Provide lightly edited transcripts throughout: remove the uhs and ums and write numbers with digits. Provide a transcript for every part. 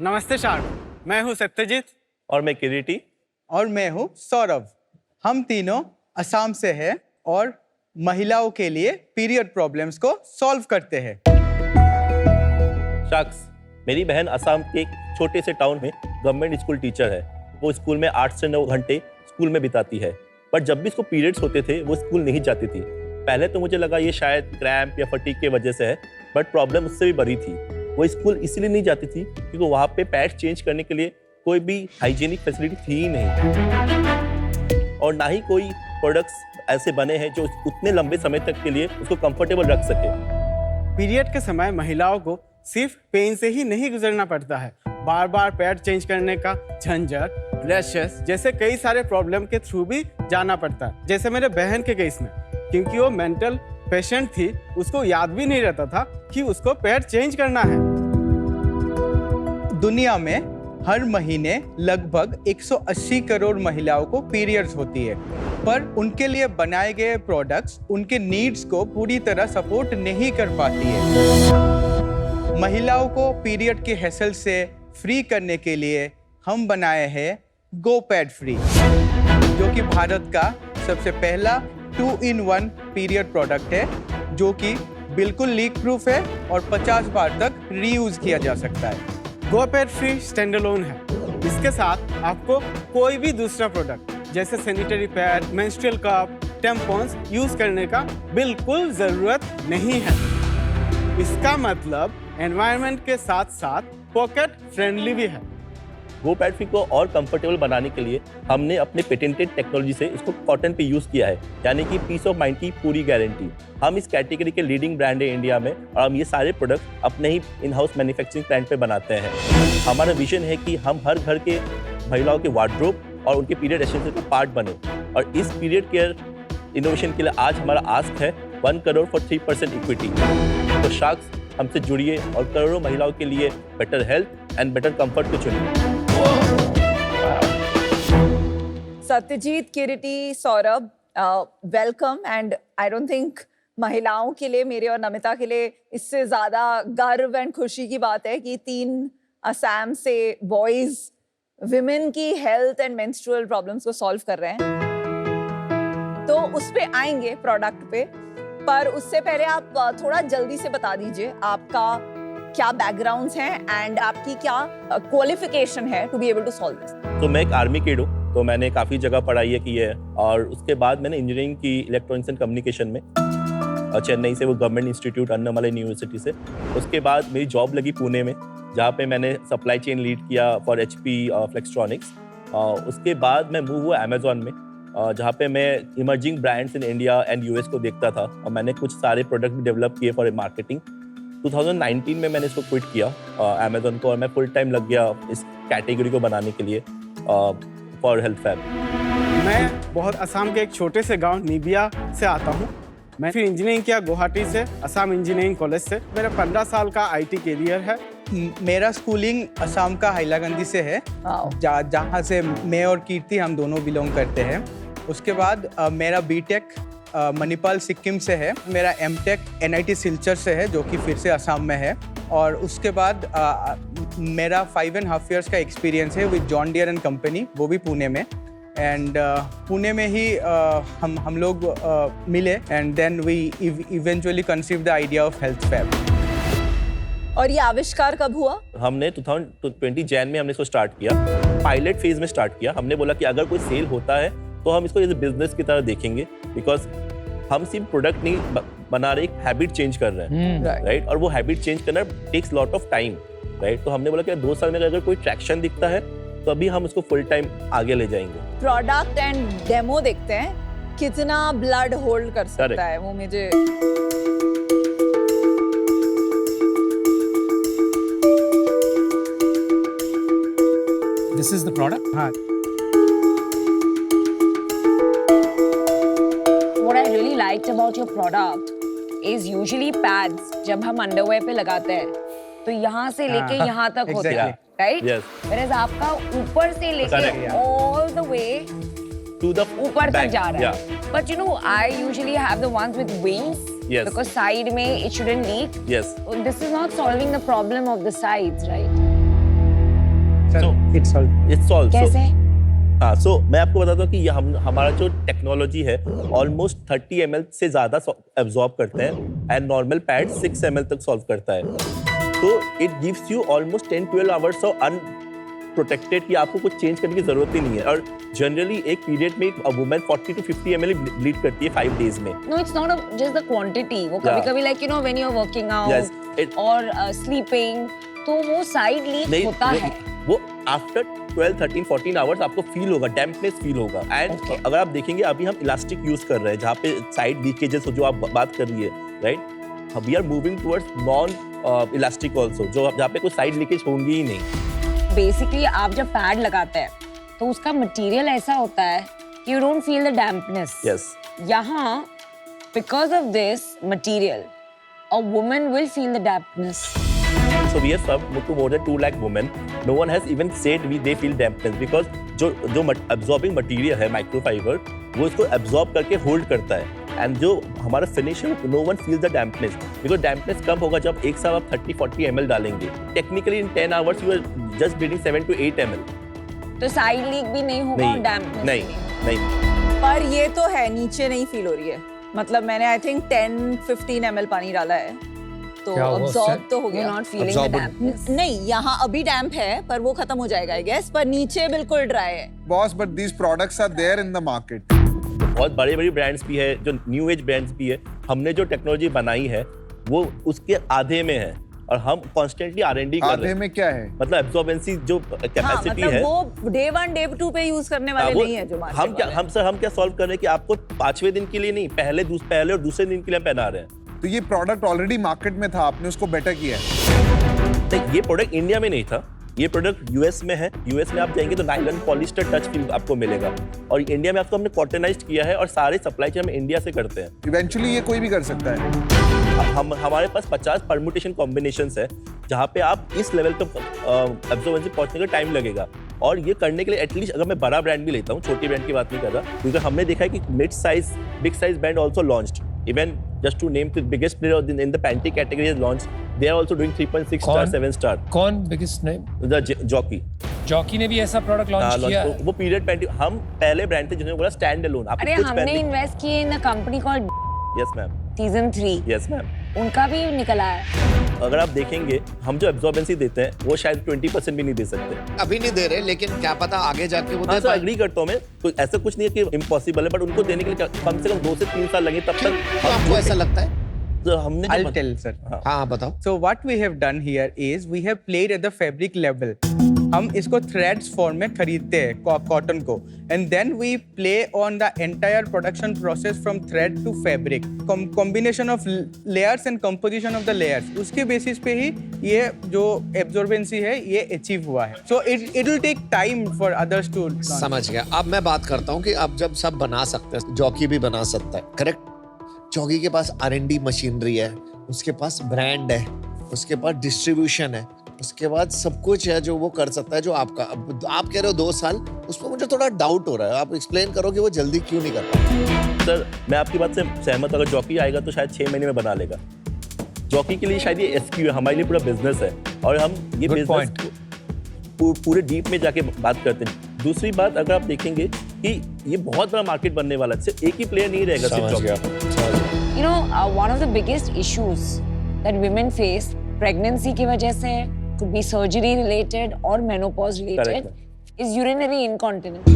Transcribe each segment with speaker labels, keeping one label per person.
Speaker 1: नमस्ते शार्क, मैं हूँ सत्यजीत।
Speaker 2: और मैं किरीटी।
Speaker 3: और मैं हूँ सौरभ। हम तीनों असम से हैं और महिलाओं के लिए पीरियड प्रॉब्लम्स को सॉल्व करते हैं।
Speaker 2: शख्स, मेरी बहन असम के एक छोटे से टाउन में गवर्नमेंट स्कूल टीचर है। वो स्कूल में 8 से 9 घंटे स्कूल में बिताती है, पर जब भी इसको पीरियड्स होते थे वो स्कूल नहीं जाती थी। पहले तो मुझे लगा ये शायद क्रैम्प या फटीग की वजह से है, बट प्रॉब्लम उससे भी बड़ी थी। वो स्कूल इसलिए नहीं जाती थी क्योंकि वहाँ पे पैड्स चेंज करने के लिए कोई भी हाइजीनिक फैसिलिटी थी ही नहीं, और ना ही कोई प्रोडक्ट्स ऐसे बने हैं जो उतने लंबे समय तक के लिए उसको कंफर्टेबल रख सके।
Speaker 1: पीरियड के समय महिलाओं को सिर्फ पेन से ही नहीं गुजरना पड़ता है, बार बार पैड चेंज करने का झंझट, रैशेस जैसे कई सारे प्रॉब्लम के थ्रू भी जाना पड़ता है। जैसे मेरे बहन के केस में, क्योंकि वो मेंटल पेशेंट थी, उसको याद भी नहीं रहता था कि उसको पैड चेंज करना है।
Speaker 3: दुनिया में हर महीने लगभग 180 करोड़ महिलाओं को पीरियड्स होती है, पर उनके लिए बनाए गए प्रोडक्ट्स उनके नीड्स को पूरी तरह सपोर्ट नहीं कर पाती है। महिलाओं को पीरियड के हैसल से फ्री करने के लिए हम बनाए हैं गो पैड फ्री, जो कि भारत का सबसे पहला 2-in-1 पीरियड प्रोडक्ट है, जो कि बिल्कुल लीक प्रूफ है और 50 बार तक रीयूज किया जा सकता है।
Speaker 1: गो पैड फ्री स्टैंड अलोन है। इसके साथ आपको कोई भी दूसरा प्रोडक्ट जैसे sanitary pad, menstrual cup, tampons use करने का बिल्कुल जरूरत नहीं है। इसका मतलब एनवायरनमेंट के साथ साथ पॉकेट फ्रेंडली भी है।
Speaker 2: गो पैड फ्री को और कंफर्टेबल बनाने के लिए हमने अपने पेटेंटेड टेक्नोलॉजी से इसको कॉटन पे यूज किया है, यानी कि पीस ऑफ माइंड की पूरी गारंटी। हम इस कैटेगरी के लीडिंग ब्रांड है इंडिया में, और हम ये सारे प्रोडक्ट अपने ही इन हाउस मैन्युफैक्चरिंग प्लांट पे बनाते हैं। हमारा विजन है कि हम हर घर के महिलाओं के वार्डरोब और उनके पीरियड एसेंशियल का पार्ट बने, और इस पीरियड केयर इनोवेशन के लिए आज हमारा आस्क है 1 करोड़ फॉर 3% इक्विटी। तो शख्स, हमसे जुड़िए और करोड़ों महिलाओं के लिए better health and better comfort को चुनिए।
Speaker 4: Satyajit, Kiriti, Saurabh, welcome. And I don't think महिलाओं के लिए, मेरे और नमिता के लिए, इससे ज्यादा गर्व एंड खुशी की बात है कि 3 असम से बॉयज विमेन की हेल्थ एंड मेंस्ट्रुअल प्रॉब्लम्स को सॉल्व कर रहे हैं। तो उस पे आएंगे प्रोडक्ट पे, पर उससे पहले आप थोड़ा जल्दी से बता दीजिए आपका क्या बैकग्राउंड्स हैं एंड आपकी क्या क्वालिफिकेशन है to be able to solve this.
Speaker 2: तो मैं एक आर्मी किड हूँ, तो मैंने काफ़ी जगह पढ़ाई की है, और उसके बाद मैंने इंजीनियरिंग की इलेक्ट्रॉनिक्स एंड कम्युनिकेशन में चेन्नई से, वो गवर्नमेंट इंस्टीट्यूट अन्नामलाई यूनिवर्सिटी से। उसके बाद मेरी जॉब लगी पुणे में, जहाँ पे मैंने सप्लाई चेन लीड किया फॉर HP फ्लेक्सट्रॉनिक्स। उसके बाद मैं मूव हुआ अमेजॉन में, जहाँ पे मैं emerging brands in India and US को देखता था, और मैंने कुछ सारे प्रोडक्ट भी डेवलप किए फॉर मार्केटिंग। 2019 में मैंने इसको क्विट किया अमेजॉन को, और मैं फुल टाइम लग गया इस कैटेगरी को बनाने के लिए फॉर हेल्थ फैब।
Speaker 1: मैं बहुत असम के एक छोटे से गांव निबिया से आता हूं। मैं फिर इंजीनियरिंग किया गुवाहाटी से, असम इंजीनियरिंग कॉलेज से। मेरा 15 साल का IT कैरियर है।
Speaker 3: मेरा स्कूलिंग असम का हैलाकंदी से है, जहाँ से मैं और कीर्ति हम दोनों बिलोंग करते हैं। उसके बाद मेरा बीटेक मणिपाल सिक्किम से है। मेरा MTech NIT सिलचर से है, जो कि फिर से असम में है। और उसके बाद मेरा 5.5 years का एक्सपीरियंस है with John Deere and company, वो भी पुणे में। एंड पुणे में ही हम लोग मिले, and then we eventually conceive the idea of health fab.
Speaker 4: और ये आविष्कार कब हुआ?
Speaker 2: हमने 2020 जैन में हमने इसको स्टार्ट किया, पायलट फेज में स्टार्ट किया। हमने बोला कि अगर कोई सेल होता है तो हम इसको एज ए बिजनेस की तरह देखेंगे, बिकॉज हम सिर्फ प्रोडक्ट नहीं बना रहे, एक हैबिट चेंज कर रहे हैं, राइट? और वो हैबिट चेंज करना takes lot of time, right? तो हमने बोला कि 2 साल में अगर कोई ट्रैक्शन दिखता है तो अभी हम उसको फुल टाइम आगे ले जाएंगे।
Speaker 4: प्रोडक्ट एंड डेमो देखते हैं कितना ब्लड होल्ड कर सकता है वो मुझे।
Speaker 5: This is the product?
Speaker 1: हाँ।
Speaker 6: What I really liked about your product is usually pads जब हम अंडरवेयर पे लगाते हैं तो यहाँ से लेके यहाँ तक होते हैं, right?
Speaker 2: Yes.
Speaker 6: Whereas आपका ऊपर से लेके all the way
Speaker 2: to the
Speaker 6: ऊपर तक जा रहा है.
Speaker 2: Yeah.
Speaker 6: But you know, I usually have the ones with wings.
Speaker 2: Yes.
Speaker 6: Because side में it shouldn't leak.
Speaker 2: Yes.
Speaker 6: So this is not solving the problem of the sides, right?
Speaker 3: It's all.
Speaker 6: कैसे?
Speaker 2: हाँ, सो मैं आपको बताता हूँ कि ये हमारा जो टेक्नोलॉजी है ऑलमोस्ट 30 ml से ज़्यादा एब्जॉर्ब करते हैं एंड नॉर्मल पैड 6 ml तक सॉल्व करता है। तो it gives you almost 10-12 hours of unprotected कि आपको कुछ चेंज करने की जरूरत ही नहीं है। और जनरली एक पीरियड में एक वुमेन 40 to 50 ml ब्लीड करती है 5 days में।
Speaker 6: No, it's not just the quantity. वो कभी-कभी like you know when you're working out
Speaker 2: Yes,
Speaker 6: और sleeping तो वो साइड लीक होता है।
Speaker 2: वो आफ्टर 12, 13, 14 आवर्स आपको फील होगा, डैम्पनेस फील होगा। एंड अगर आप देखेंगे अभी हम इलास्टिक यूज कर रहे हैं जहाँ पे साइड लीकेजेस जो आप बात कर रही है, right? We are moving towards non elastic also, जो जहाँ पे कोई साइड लीकेज होंगी ही नहीं।
Speaker 6: बेसिकली आप जब पैड लगाते हैं तो उसका मटेरियल ऐसा होता है कि you don't feel the dampness.
Speaker 2: Yes,
Speaker 6: यहाँ because of this material a woman will feel the dampness.
Speaker 2: So we have served to more than 2 lakh women. No one has even said they feel dampness because जो absorbing material है microfiber वो इसको absorb करके hold करता है। And जो हमारा finish है no one feels the dampness because dampness कब होगा जब एक साथ आप 30-40 ml डालेंगे। Technically in 10 hours you are just bleeding 7 to 8 ml।
Speaker 6: तो साइड लीक भी नहीं होगा और डैम्पनेस
Speaker 2: नहीं।
Speaker 4: पर ये तो है नीचे नहीं फील हो रही है। मतलब मैंने आई थिंक 10-15 ml पानी डाला है तो अब्सॉर्ब तो हो
Speaker 6: You're
Speaker 4: गया।
Speaker 6: not feeling the dampness.
Speaker 4: नहीं, यहाँ अभी डैम्प है पर वो खत्म हो जाएगा आई गेस, पर नीचे बिल्कुल ड्राई है।
Speaker 5: Boss, but these products are there in the market.
Speaker 2: बहुत बड़ी ब्रांड्स भी है, जो न्यू एज ब्रांड्स भी है। हमने जो टेक्नोलॉजी बनाई है वो उसके आधे में है और हम कॉन्स्टेंटली R&D कर रहे
Speaker 5: आधे
Speaker 2: हैं।
Speaker 5: में क्या है?
Speaker 2: मतलब एब्जॉर्बेंसी जो कैपेसिटी
Speaker 4: मतलब
Speaker 2: है
Speaker 4: वो डे 1 डे 2 पे यूज करने वाले नहीं है जो मार्केट
Speaker 2: हम क्या सॉल्व कर रहे हैं कि आपको 5वें दिन के लिए नहीं, पहले और दूसरे दिन के लिए हम पहना रहे हैं।
Speaker 5: तो ये प्रोडक्ट ऑलरेडी मार्केट में था, आपने उसको बेटर किया है।
Speaker 2: तो ये प्रोडक्ट इंडिया में नहीं था, ये प्रोडक्ट यूएस में है। यूएस में आप जाएंगे तो नाइलन पॉलिस्टर टच फील आपको मिलेगा और इंडिया में आपको हमने कॉटनाइज्ड किया है और सारे सप्लाई चेन हम इंडिया से करते हैं।
Speaker 5: इवेंचुअली ये कोई भी कर सकता है।
Speaker 2: हमारे पास 50 परमुटेशन कॉम्बिनेशंस है जहाँ पे आप इस लेवल तक एब्जॉर्बेंसी पहुंचने का टाइम लगेगा। और ये करने के लिए एटलीस्ट अगर मैं बड़ा ब्रांड भी लेता हूँ, छोटी ब्रांड की बात नहीं कर रहा, क्योंकि हमने देखा है कि mid size big size brand also launched. Even just to name the biggest player in the panty category has launched, they are also doing 3.6 star, 7 star.
Speaker 7: कौन biggest name?
Speaker 2: The Jockey.
Speaker 7: Jockey ने भी ऐसा product launch किया है।
Speaker 2: वो period panty हम पहले brand थे जिन्होंने बोला स्टैंड अलोन।
Speaker 6: अरे हमने इन्वेस्ट किए in a company called
Speaker 2: Yes Ma'am,
Speaker 6: season 3।
Speaker 2: Yes ma'am.
Speaker 6: उनका भी निकला है।
Speaker 2: अगर आप देखेंगे हम जो एब्जॉर्बेंसी देते हैं वो शायद 20% भी नहीं दे सकते।
Speaker 8: अभी नहीं दे रहे, लेकिन क्या पता आगे जाके वो
Speaker 2: हाँ
Speaker 8: दे
Speaker 2: सर,
Speaker 8: पाए।
Speaker 2: एग्री करता हूँ मैं। तो ऐसा कुछ नहीं है कि इम्पॉसिबल है, बट उनको देने के लिए कम से कम 2 से 3 साल लगे तब तक।
Speaker 8: तो आपको ऐसा लगता है?
Speaker 2: तो हमने
Speaker 3: I'll tell, sir.
Speaker 8: हाँ बताओ।
Speaker 3: So what we have done here is we have played at the fabric level. हम इसको threads form में खरीदते हैं कॉटन को, and then we play on the entire production process from thread to fabric. Combination of layers and composition of the layers. उसके basis पे ही ये जो absorbency है ये achieve हुआ है. So it will take time for others to.
Speaker 8: समझ गया। अब मैं बात करता हूँ कि अब जब सब बना सकते हैं, जॉकी भी बना सकता है, करेक्ट? जॉकी के पास R&D मशीनरी है, उसके पास ब्रांड है, उसके पास डिस्ट्रीब्यूशन है, उसके बाद सब कुछ है जो वो कर सकता है जो आपका। अब आप कह रहे हो 2 साल, उस पर मुझे थोड़ा डाउट हो रहा है। आप एक्सप्लेन करो कि वो जल्दी क्यों नहीं कर पाता।
Speaker 2: सर मैं आपकी बात से सहमत। अगर जॉकी आएगा तो शायद 6 महीने में बना लेगा। जॉकी के लिए शायद ये SQ है, हमारे लिए पूरा बिजनेस है और हम ये बिजनेस पूरे डीप में जाके बात करते हैं। दूसरी बात, अगर आप देखेंगे कि ये बहुत बड़ा मार्केट बनने वाला है, सिर्फ एक ही प्लेयर नहीं रहेगा सिर्फ jockey.
Speaker 6: You know, one of the biggest issues that women face pregnancy की वजह से could be surgery related or menopause related is urinary incontinence.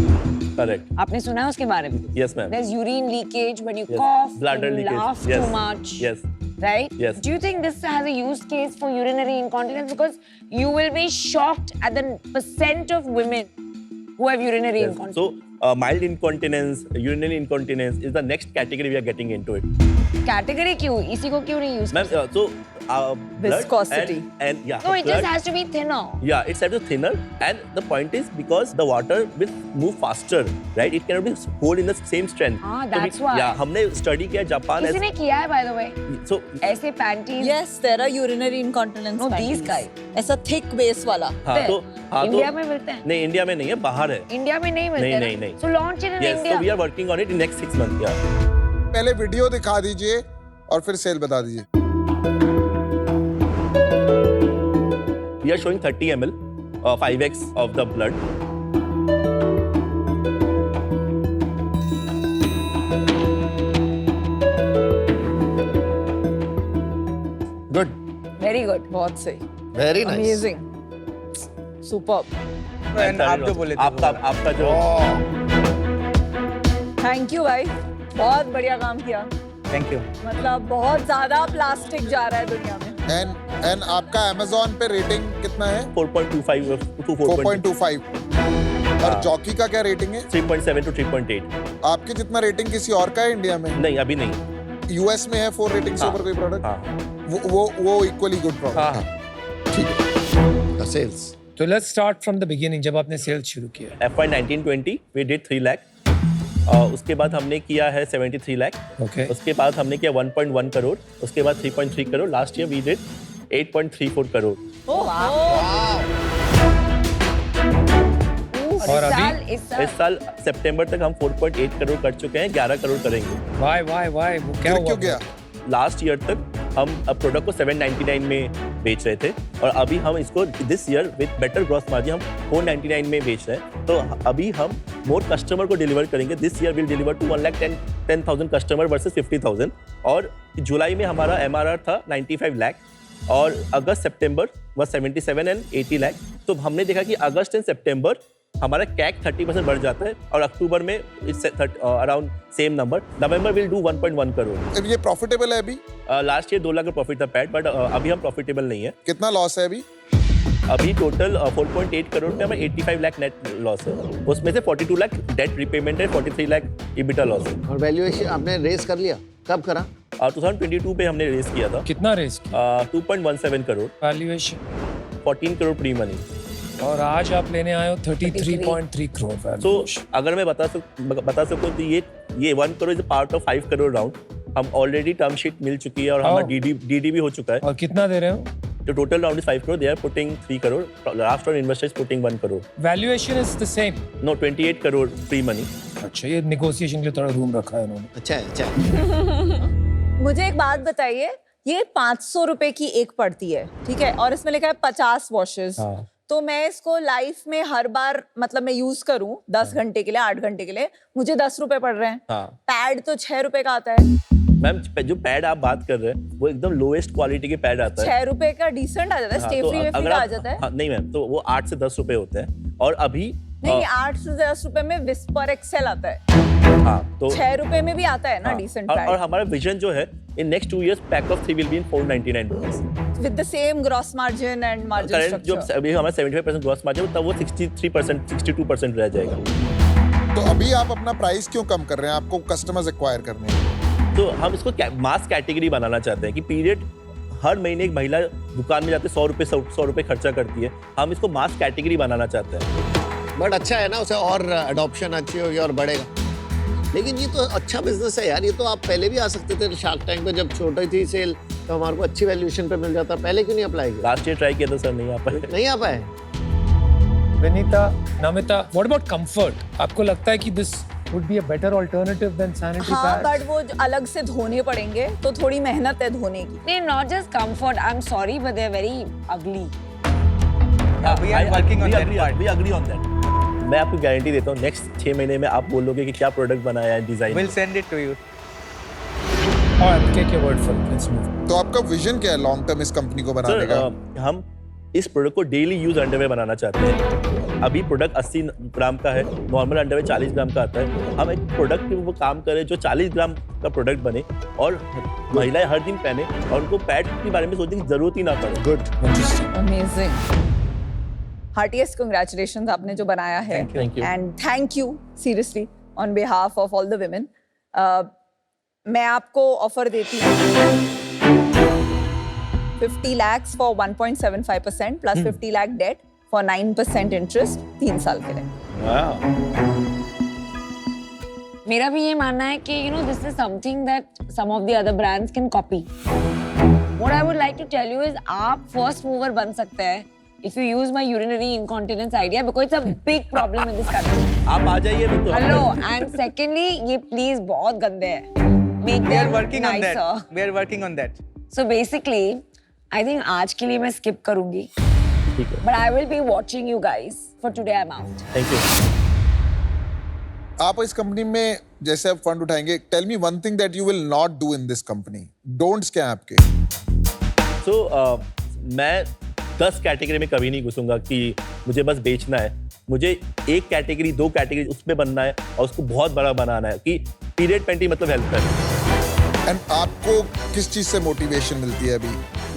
Speaker 2: Correct.
Speaker 6: आपने सुना है उसके बारे में?
Speaker 2: Yes, ma'am.
Speaker 6: There's urine leakage when you
Speaker 2: Yes.
Speaker 6: cough,
Speaker 2: Bladder
Speaker 6: when you
Speaker 2: leakage.
Speaker 6: laugh
Speaker 2: Yes.
Speaker 6: too much.
Speaker 2: Yes.
Speaker 6: Right?
Speaker 2: Yes.
Speaker 6: Do you think this has a use case for urinary incontinence? Because you will be shocked at the percent of women who have urinary
Speaker 2: Yes.
Speaker 6: incontinence.
Speaker 2: So mild incontinence, urinary incontinence is the next category we are getting into it.
Speaker 6: Category क्यों? इसी को क्यों नहीं use
Speaker 2: Ma'am,
Speaker 6: करते?
Speaker 2: so blood
Speaker 4: Viscosity.
Speaker 2: and yeah.
Speaker 6: No, it
Speaker 2: blood,
Speaker 6: just has to be thinner.
Speaker 2: yeah, it's a little thinner, and the point is because the water will move faster, right? It cannot be hold in the same strength.
Speaker 6: Ah,
Speaker 2: So
Speaker 6: that's why.
Speaker 2: Yeah, हमने study किया Japan
Speaker 6: किसी ने किया है by the way.
Speaker 2: so
Speaker 6: ऐसे panties.
Speaker 4: Yes, there are urinary incontinence
Speaker 6: No, these
Speaker 4: panties.
Speaker 6: guys.
Speaker 4: ऐसा thick base वाला।
Speaker 2: हाँ तो
Speaker 6: इंडिया में मिलते हैं?
Speaker 2: नहीं, इंडिया में नहीं है, बाहर है।
Speaker 6: इंडिया में नहीं मिलते
Speaker 2: नहीं, नहीं।
Speaker 6: So launch it in
Speaker 2: Yes,
Speaker 6: India.
Speaker 2: so we are working on it in next 6 months. Yeah.
Speaker 5: पहले वीडियो दिखा दीजिए और फिर सेल बता दीजिए।
Speaker 2: We are showing 30 ml 5x of the blood.
Speaker 8: Good,
Speaker 4: very good, बहुत सही,
Speaker 8: वेरी नाइस।
Speaker 4: Amazing, superb.
Speaker 3: आप जो बोले थे
Speaker 2: आपका जो
Speaker 4: थैंक यू भाई, बहुत बढ़िया काम किया।
Speaker 3: Thank you.
Speaker 4: मतलब बहुत ज्यादा प्लास्टिक जा रहा है दुनिया में।
Speaker 5: एंड आपका Amazon पे रेटिंग कितना है?
Speaker 2: 4.25 to
Speaker 5: 4.25। और जॉकी का क्या रेटिंग है?
Speaker 2: 3.7 to 3.8।
Speaker 5: आपके जितना रेटिंग किसी और का है इंडिया में?
Speaker 2: नहीं, अभी नहीं।
Speaker 5: यूएस में है 4 रेटिंग से ऊपर कोई प्रोडक्ट?
Speaker 2: हाँ।
Speaker 5: वो इक्वली गुड प्रोडक्ट है। ठीक है।
Speaker 8: सेल्स।
Speaker 7: तो let's start from the beginning, जब आपने सेल्स शुरू किया।
Speaker 2: FY 19-20 we did 3 lakh. उसके बाद हमने किया है 73 लाख।
Speaker 7: Okay.
Speaker 2: उसके बाद हमने किया 1.1 करोड़। उसके बाद 3.3 crore. Last year we did 8.34 crore.
Speaker 7: और अभी
Speaker 2: इस साल सितंबर तक हम 4.8 करोड़ कर चुके हैं, 11 करोड़ करेंगे।
Speaker 7: वाई वो क्या
Speaker 5: फिर
Speaker 7: हुआ?
Speaker 5: क्यों गया?
Speaker 2: लास्ट ईयर तक हम प्रोडक्ट को 799 में बेच रहे थे और अभी हम इसको this year with better gross margin हम 499 में बेच रहे हैं। तो अभी हम मोर कस्टमर को डिलीवर करेंगे। This year will deliver to 1,10,000 customer versus 50,000। और जुलाई में हमारा MRR था 95 लाख और अगस्त सितंबर was 77 and 80 लाख। तो हमने देखा कि अगस्त एंड सितंबर हमारा कैक 30% बढ़ जाता है और अक्टूबर में around same number. November will do 1.1 crore.
Speaker 5: अब ये प्रॉफिटेबल है अभी?
Speaker 2: लास्ट ईयर 2 लाख का प्रॉफिट था पैट, बट अभी हम प्रॉफिटेबल नहीं है।
Speaker 5: कितना लॉस है अभी?
Speaker 2: अभी टोटल 4.8 करोड़ में हमें 85 लाख नेट लॉस है। उसमें से 42 लाख डेट रिपेमेंट है, 43 लाख EBITDA लॉस है।
Speaker 8: और वैल्यूएशन आपने रेस कर लिया? कब करा?
Speaker 2: 2022 पे हमने रेस किया था।
Speaker 7: कितना रेस किया?
Speaker 2: 2.17 crore,
Speaker 7: valuation
Speaker 2: 14 crore pre money.
Speaker 7: और आज आप लेने आए हो 33.3 करोड़
Speaker 2: तो
Speaker 7: valuation।
Speaker 2: अगर मैं बता सकूं तो ये 1 crore is part of 5 crore round. हम ऑलरेडी टर्म शीट मिल चुकी है और हमारा DD भी हो चुका है।
Speaker 7: और कितना दे रहे हो?
Speaker 2: तो total round is 5 crore, they are putting 3 crore. Last round investor is putting 1 crore.
Speaker 7: Valuation is the same?
Speaker 2: No, 28 crore pre money.
Speaker 7: अच्छा, ये नेगोशिएशन के लिए थोड़ा रूम रखा है उन्होंने।
Speaker 8: अच्छा है।
Speaker 4: मुझे एक बात बताइए, ये 500 रुपए की एक पड़ती है, ठीक है, और इसमें लिखा है 50 वॉशेस। तो मैं इसको लाइफ में हर बार मतलब मैं यूज करूं 10 घंटे के लिए, 8 घंटे के लिए, मुझे 10 रुपए पड़ रहे हैं। पैड तो 6 रुपए का आता है।
Speaker 2: मैम, जो पैड आप बात कर रहे हैं वो एकदम लोएस्ट क्वालिटी के पैड आता है।
Speaker 4: 6 रुपए का डिसेंट आ जाता है, स्टे फ्री वेफ्री का आ जाता है।
Speaker 2: नहीं मैम, तो वो 8 से 10 रुपए होते हैं। और अभी
Speaker 4: नहीं, 8 से 10 रुपए में विस्पर एक्सेल आता है।
Speaker 2: हाँ, तो
Speaker 4: 6 रुपए में भी आता है ना डिसेंट पैड।
Speaker 2: और हमारा विजन जो है in next 2 years pack of 3 will be in 499 rupees
Speaker 4: with the same gross margin and margin
Speaker 2: current. जो
Speaker 4: स्ट्रक्चर
Speaker 2: अभी हमारा 75% ग्रॉस मार्जिन तब वो 63% 62% रह जाएगा।
Speaker 5: तो अभी आप अपना प्राइस क्यों कम कर रहे हैं? आपको कस्टमर्स एक्वायर करने हैं।
Speaker 2: तो हम इसको मास कैटेगरी बनाना चाहते हैं कि पीरियड हर महीने एक महिला दुकान में जाते 100 रुपए खर्चा करती है। हम इसको मास कैटेगरी बनाना चाहते हैं।
Speaker 8: बट अच्छा है ना, उसे और अडॉप्शन अच्छी होगी और बढ़ेगा। लेकिन ये तो अच्छा बिजनेस है यार। ये तो आप पहले भी आ सकते थे शार्क टैंक पे, जब छोटी थी सेल तो हमारे को अच्छी वैल्यूएशन पे मिल जाता। पहले क्यों नहीं अप्लाई किया?
Speaker 2: लास्ट ईयर ट्राई किया था सर, नहीं आ पाए।
Speaker 8: नहीं आ पाए।
Speaker 7: Vinita, Namita, what about comfort? आपको लगता है कि this would be a better alternative than sanitary
Speaker 4: हाँ,
Speaker 7: pads?
Speaker 4: बट वो अलग से धोने पड़ेंगे तो थोड़ी मेहनत है धोने की।
Speaker 6: They're not just comfort. I'm sorry, but they're very ugly.
Speaker 3: We are working on that part.
Speaker 2: We agree on that. मैं आपको गारंटी देता हूँ नेक्स्ट 6 महीने में आप बोलोगे कि क्या प्रोडक्ट बनाया है, design.
Speaker 3: We'll send it to you.
Speaker 7: Alright, take your word for it. Let's move.
Speaker 5: तो आपका विजन क्या है लॉन्ग टर्म इस कंपनी को बनाने का?
Speaker 2: हम इस प्रोडक्ट को डेली यूज अंडरवेयर बनाना चाहते हैं। अभी प्रोडक्ट 80 ग्राम का है, नॉर्मल अंडरवेयर 40 ग्राम का आता है। हम एक प्रोडक्ट पे वो काम करें जो 40 ग्राम का प्रोडक्ट बने और महिलाएं हर दिन पहने और उनको पैड के बारे में सोचने की जरूरत ही ना पड़े।
Speaker 8: गुड।
Speaker 4: अमेजिंग। हार्टिएस्ट कांग्रेचुलेशंस आपने जो बनाया है।
Speaker 2: Thank you.
Speaker 4: And thank you seriously on behalf of all the women. मैं आपको ऑफर देती हूँ 50 lakhs for 1.75% plus 50 lakh debt for 9% interest 3 साल के लिए।
Speaker 6: मेरा भी ये मानना है कि this is something that some of the other brands can copy. What I would like to tell you is आप first mover बन सकते हैं if you use my urinary incontinence idea because it's a big problem in this country.
Speaker 2: आप आ जाइए तो।
Speaker 6: Hello, and secondly ये please बहुत गंदे हैं। Make
Speaker 3: We are
Speaker 6: them
Speaker 3: working on
Speaker 6: nicer.
Speaker 3: that. We are working on that.
Speaker 6: So basically, I think आज के लिए मैं skip करूँगी
Speaker 2: ठीक है,
Speaker 6: But I will be watching you guys. For today, I'm out.
Speaker 2: Thank you.
Speaker 5: आप इस company में जैसे आप फंड उठाएंगे, tell me one thing that you will not do in this company. Don'ts क्या हैं आपके?
Speaker 2: सो मैं 10 कैटेगरी में कभी नहीं घुसूंगा कि मुझे बस बेचना है। मुझे एक कैटेगरी, 2 कैटेगरी उसमें बनना है और उसको बहुत बड़ा बनाना है कि पीरियड पेंटिंग मतलब हेल्प कर।
Speaker 5: एंड आपको किस चीज से मोटिवेशन मिलती है अभी?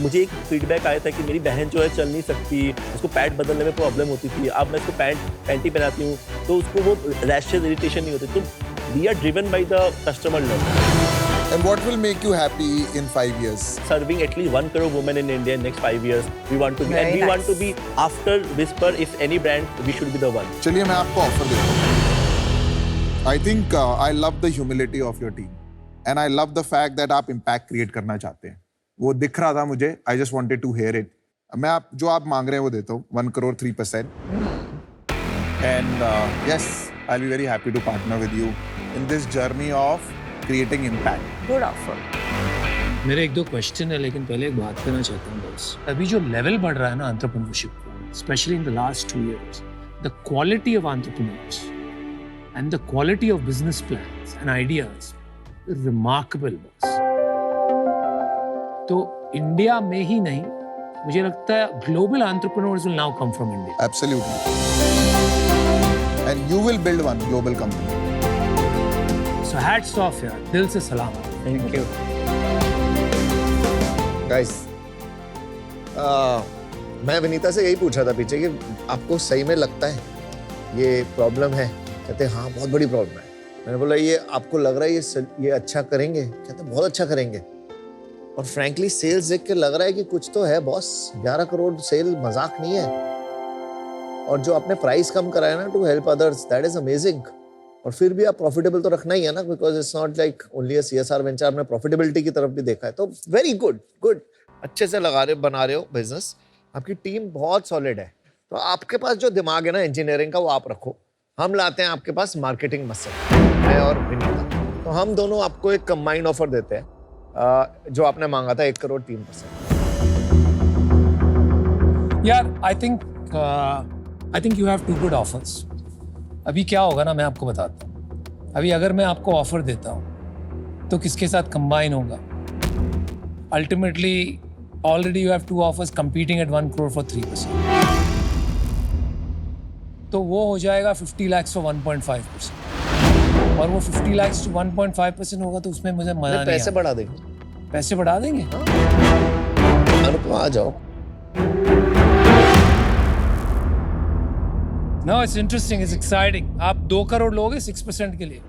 Speaker 2: मुझे एक फीडबैक आया था कि मेरी बहन जो है चल नहीं सकती, उसको पैंट बदलने में प्रॉब्लम होती थी। अब मैं उसको पैंटी पहनाती हूँ तो उसको वो रैशेज, इरिटेशन नहीं होते। तो we are driven by the customer love.
Speaker 5: And what will make you happy in 5 years?
Speaker 2: Serving at least 1 crore women in India in next 5 years. We want to be,
Speaker 4: Very
Speaker 2: and we
Speaker 4: nice.
Speaker 2: want to be after Whisper. If any brand, we should be the one.
Speaker 5: चलिए मैं आपको offer देता हूँ। I think I love the humility of your team, and I love the fact that आप impact create करना चाहते हैं। वो दिख रहा था मुझे। I just wanted to hear it. मैं आप जो आप मांग रहे हैं वो देता हूँ, 1 crore 3%. And yes, I'll be very happy to partner with you in this journey of creating impact.
Speaker 4: Good offer.
Speaker 7: मेरे 1-2 क्वेश्चन है, लेकिन पहले एक बात करना चाहता हूँ बस। अभी जो लेवल बढ़ रहा है ना एंटरप्रेन्योरशिप का, specially in the last 2 years, the quality of entrepreneurs and the quality of business plans and ideas remarkable बस। तो इंडिया में ही नहीं, मुझे लगता है global entrepreneurs will now come from India.
Speaker 5: Absolutely. And you will build one global company.
Speaker 7: So hats off यार, दिल से सलाम।
Speaker 2: Thank you.
Speaker 8: गाइस, मैं विनीता से यही पूछा था पीछे कि आपको सही में लगता है ये प्रॉब्लम है? कहते हैं हाँ बहुत बड़ी प्रॉब्लम है। मैंने बोला ये आपको लग रहा है ये अच्छा करेंगे? कहते हैं बहुत अच्छा करेंगे। और फ्रैंकली सेल्स देख के लग रहा है कि कुछ तो है बॉस। 11 करोड़ सेल मजाक नहीं है। और जो आपने प्राइस कम कराया ना to help others, that is amazing. और फिर भी आप प्रॉफिटेबल तो रखना ही है ना, because it's not like only a CSR venture. आपने प्रॉफिटेबिलिटी की तरफ भी देखा है, तो वेरी गुड गुड। अच्छे से बना रहे हो बिजनेस। आपकी टीम बहुत सॉलिड है। तो आपके पास जो दिमाग है ना इंजीनियरिंग का, वो आप रखो। हम लाते हैं आपके पास मार्केटिंग मसल, मैं और विनीता। तो हम दोनों आपको एक कंबाइंड ऑफर देते हैं जो आपने मांगा था 1 करोड़ 3%।
Speaker 7: यार I think you have 2 good offers. अभी क्या होगा ना, मैं आपको बताता हूँ। अभी अगर मैं आपको ऑफर देता हूँ तो किसके साथ कंबाइन होगा? Ultimately already you have 2 offers competing at 1 crore for 3%। तो वो हो जाएगा 50 lakhs for 1.5%। और वो 50 lakhs to 1.5% होगा तो उसमें मुझे मजा नहीं
Speaker 8: पैसे
Speaker 7: आएगा।
Speaker 8: बढ़ा देंगे।
Speaker 7: पैसे बढ़ा देंगे?
Speaker 8: तो आ जाओ।
Speaker 7: No, it's interesting, it's exciting. आप 2 करोड़ लोगे 6% के लिए।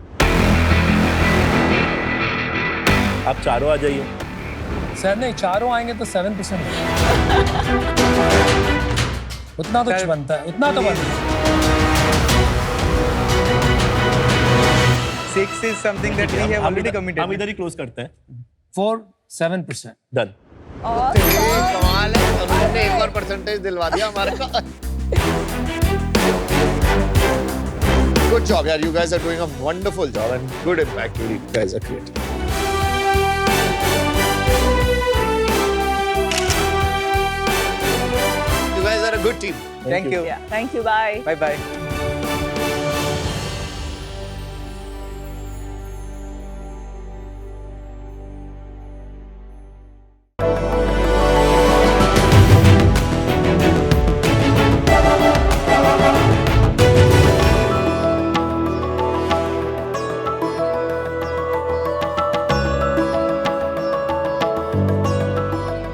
Speaker 2: आप चारों आ जाइए।
Speaker 7: सर नहीं, चारों आएंगे तो 7% उतना तो बनता है, उतना तो बनता है।
Speaker 3: 6 is something that we have already committed.
Speaker 2: हम इधर ही क्लोज करते हैं।
Speaker 7: 7%।
Speaker 2: डन।
Speaker 8: कमाल है, उन्होंने एक और परसेंटेज दिलवा दिया हमारे को। Good job, yaar. You guys are doing a wonderful job and good impact you guys are creating. You guys are a good team.
Speaker 3: Thank you.
Speaker 4: Yeah. Thank you. Bye.
Speaker 3: Bye bye.